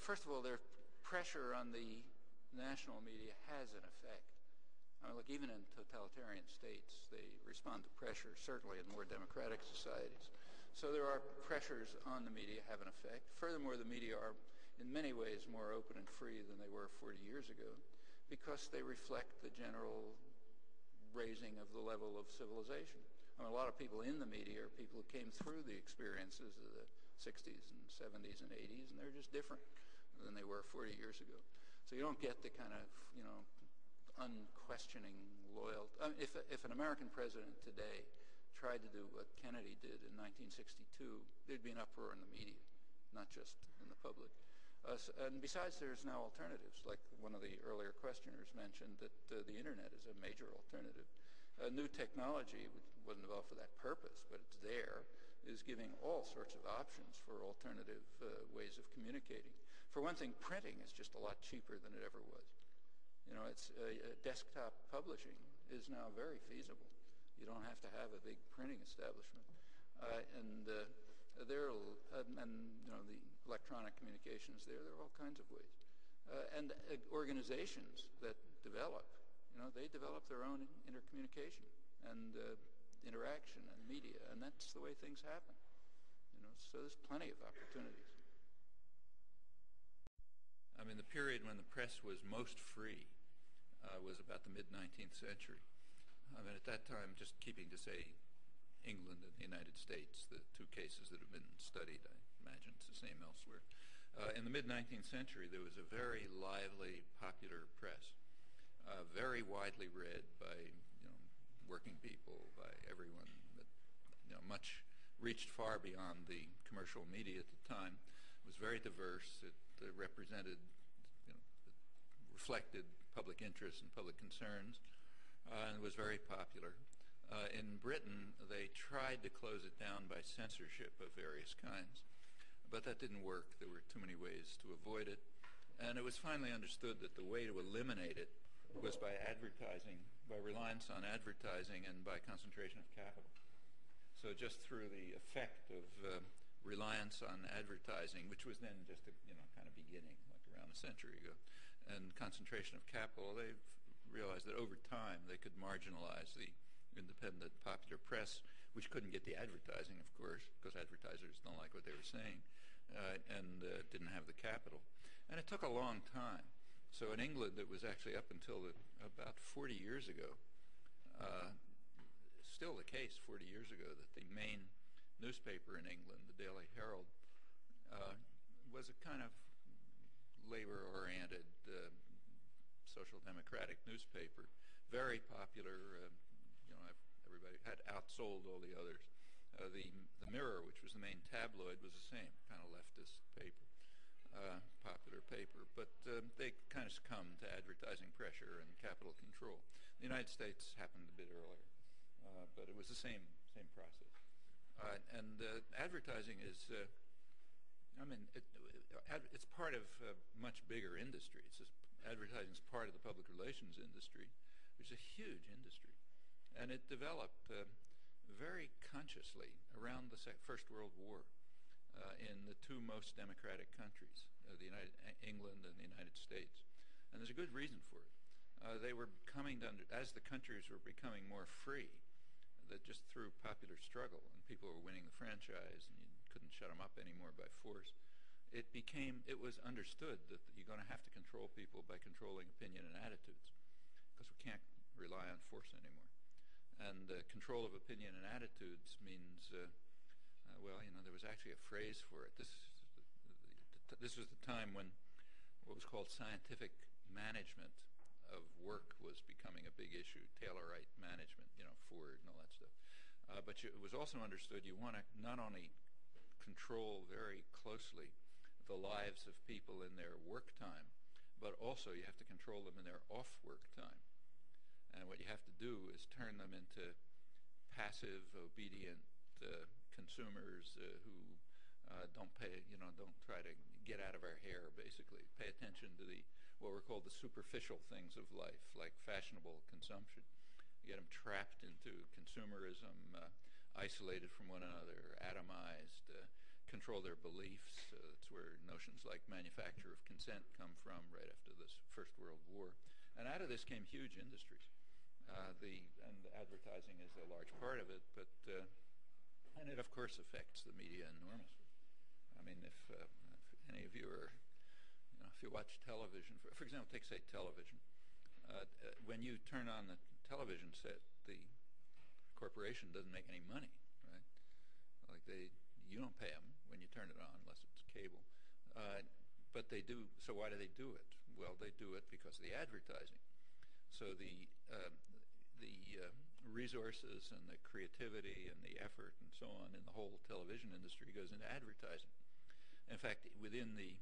first of all, their pressure on the national media has an effect. I mean, look, even in totalitarian states, they respond to pressure, certainly in more democratic societies. So there are pressures on the media have an effect. Furthermore, the media are in many ways more open and free than they were 40 years ago because they reflect the general raising of the level of civilization. I mean, a lot of people in the media are people who came through the experiences of the 60s and 70s and 80s, and they're just different than they were 40 years ago. So you don't get the kind of, unquestioning loyalty. I mean, if an American president today tried to do what Kennedy did in 1962, there'd be an uproar in the media, not just in the public. And besides, there's now alternatives, like one of the earlier questioners mentioned, that the internet is a major alternative. New technology, which wasn't involved for that purpose, but it's there, is giving all sorts of options for alternative ways of communicating. For one thing, printing is just a lot cheaper than it ever was. Desktop publishing is now very feasible. You don't have to have a big printing establishment. The electronic communications there are all kinds of ways. And organizations that develop, they develop their own intercommunication and interaction and media, and that's the way things happen. So there's plenty of opportunities. I mean, the period when the press was most free was about the mid-19th century. I mean, at that time, just keeping to say England and the United States, the two cases that have been studied, I imagine it's the same elsewhere. In the mid-19th century, there was a very lively, popular press, very widely read by working people, by everyone. That much reached far beyond the commercial media at the time. It was very diverse. It represented, reflected public interests and public concerns, and it was very popular. In Britain, they tried to close it down by censorship of various kinds, but that didn't work. There were too many ways to avoid it, and it was finally understood that the way to eliminate it was by advertising, by reliance on advertising and by concentration of capital. So just through the effect of reliance on advertising, which was then just a kind of beginning, like around a century ago, and concentration of capital, they've realized that over time they could marginalize the independent popular press, which couldn't get the advertising, of course, because advertisers don't like what they were saying, and didn't have the capital. And it took a long time. So in England, it was actually up until about 40 years ago, still the case 40 years ago, that the main newspaper in England, the Daily Herald, was a kind of labor-oriented, social democratic newspaper, very popular. Everybody had outsold all the others. The Mirror, which was the main tabloid, was the same, kind of leftist paper, popular paper, but they kind of succumbed to advertising pressure and capital control. The United States happened a bit earlier, but it was the same process. Advertising is, it's part of a much bigger industry. Advertising is part of the public relations industry, which is a huge industry. And it developed very consciously around the First World War in the two most democratic countries, England and the United States. And there's a good reason for it. They were coming to as the countries were becoming more free, that just through popular struggle, and people were winning the franchise, and you couldn't shut them up anymore by force, it was understood that you're going to have to control people by controlling opinion and attitudes, because we can't rely on force anymore. And control of opinion and attitudes means, there was actually a phrase for it. This was the time when what was called scientific management of work was becoming a big issue, Taylorite management, Ford and all that stuff. But it was also understood you want to not only control very closely the lives of people in their work time, but also you have to control them in their off-work time. And what you have to do is turn them into passive, obedient consumers who don't pay, don't try to get out of our hair, basically. Pay attention to what were called the superficial things of life, like fashionable consumption. You get them trapped into consumerism, isolated from one another, atomized, control their beliefs. That's where notions like manufacture of consent come from right after this First World War. And out of this came huge industries. And advertising is a large part of it, but and it of course affects the media enormously. I mean, if any of you are, if you watch television, for example, take say television, when you turn on the television set, the corporation doesn't make any money, right? Like you don't pay them when you turn it on unless it's cable, but they do. So why do they do it? Well, they do it because of the advertising. So the resources and the creativity and the effort and so on in the whole television industry goes into advertising. In fact, within the